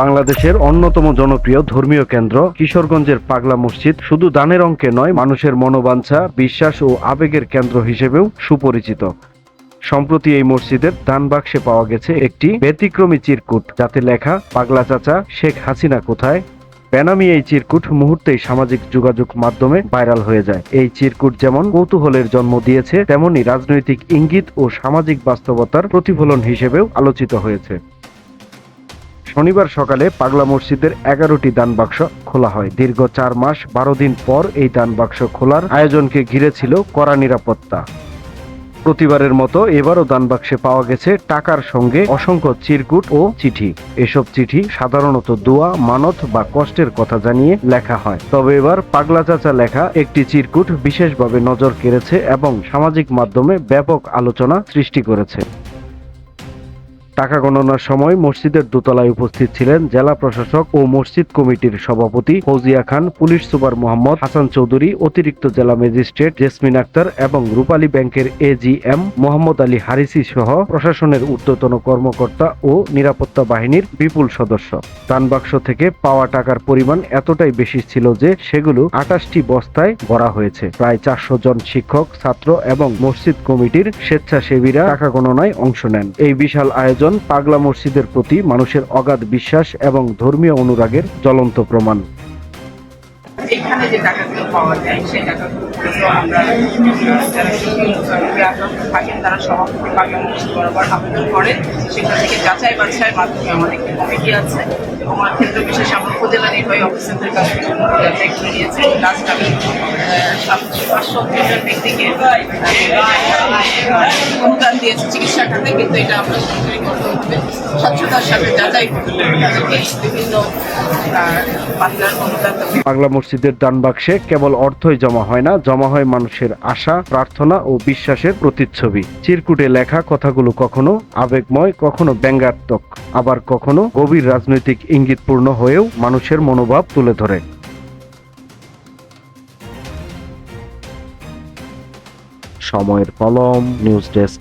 বাংলাদেশের অন্যতম জনপ্রিয় ধর্মীয় কেন্দ্র কিশোরগঞ্জের পাগলা মসজিদ শুধু দানের অঙ্কে নয়, মানুষের মনোবাঞ্ছা, বিশ্বাস ও আবেগের কেন্দ্র হিসেবেও সুপরিচিত। সম্প্রতি এই মসজিদের দান বাক্সে পাওয়া গেছে একটি ব্যতিক্রমী চিরকুট, যাতে লেখা পাগলা চাচা শেখ হাসিনা কোথায়। বেনামি এই চিরকুট মুহূর্তেই সামাজিক যোগাযোগ মাধ্যমে ভাইরাল হয়ে যায়। এই চিরকুট যেমন কৌতূহলের জন্ম দিয়েছে, তেমনি রাজনৈতিক ইঙ্গিত ও সামাজিক বাস্তবতার প্রতিফলন হিসেবেও আলোচিত হয়েছে। শনিবার সকালে পাগলা মসজিদের 11টি দান বাক্স খোলা হয়। দীর্ঘ 4 মাস 12 দিন পর এই দান বাক্স খোলার আয়োজনকে ঘিরে ছিল কড়া নিরাপত্তা। প্রতিবারের মতো এবারও দান বাক্সে পাওয়া গেছে টাকার সঙ্গে অসংখ্য চিরকুট ও চিঠি। এসব চিঠি সাধারণত দোয়া, মানত বা কষ্টের কথা জানিয়ে লেখা হয়। তবে এবার পাগলা চাচা লেখা একটি চিরকুট বিশেষভাবে নজর কেড়েছে এবং সামাজিক মাধ্যমে ব্যাপক আলোচনা সৃষ্টি করেছে। টাকা গণনার সময় মসজিদের দোতলায় উপস্থিত ছিলেন জেলা প্রশাসক ও মসজিদ কমিটির সভাপতি ফৌজিয়া খান, পুলিশ সুপার মোহাম্মদ হাসান চৌধুরী, অতিরিক্ত জেলা ম্যাজিস্ট্রেট জেসমিন আক্তার এবং রূপালী ব্যাংকের এজিএম মোহাম্মদ আলী হারিসি সহ প্রশাসনের ঊর্ধ্বতন কর্মকর্তা ও নিরাপত্তা বাহিনীর বিপুল সদস্য। দান বাক্স থেকে পাওয়া টাকার পরিমাণ এতটাই বেশি ছিল যে সেগুলো 28টি বস্তায় ভরা হয়েছে। প্রায় 400 জন শিক্ষক, ছাত্র এবং মসজিদ কমিটির স্বেচ্ছাসেবীরা টাকা গণনায় অংশ নেন। এই বিশাল আয়োজন পাগলা মসজিদের প্রতি মানুষের অগাধ বিশ্বাস এবং ধর্মীয় অনুরাগের জ্বলন্ত প্রমাণ। এখানে যে টাকাগুলো পাওয়া যায় সেই টাকাগুলো আমরা যারা থাকেন তারা সভাপতি পাগলা মসজিদ বরাবর আবেদন করেন। সেখান থেকে যাচাই বাছাইয়ের মাধ্যমে আমাদের একটি কমিটি আছে এবং আমার ক্ষেত্র বিশেষ আমরা উপজেলা নির্বাহী অফিসারদের কাছ থেকে যাচাই করে নিয়েছি। লাস্ট আমি 570 জন ব্যক্তিকে অনুদান দিয়েছি চিকিৎসা খাতে, কিন্তু এটা আমরা সরকারিগতভাবে স্বচ্ছতার সাথে যাচাই করতে বিভিন্ন পাতলার অনুদান। পাগলা মসজিদের দান বাক্সে কেবল অর্থই জমা হয় না, জমা হয় মানুষের আশা, প্রার্থনা ও বিশ্বাসের প্রতিচ্ছবি। চিরকুটে লেখা কথাগুলো কখনো আবেগময়, কখনো ব্যঙ্গাত্মক, আবার কখনো গভীর রাজনৈতিক ইঙ্গিতপূর্ণ হয়েও মানুষের মনোভাব তুলে ধরে। সময়ের কলম, নিউজ ডেস্ক।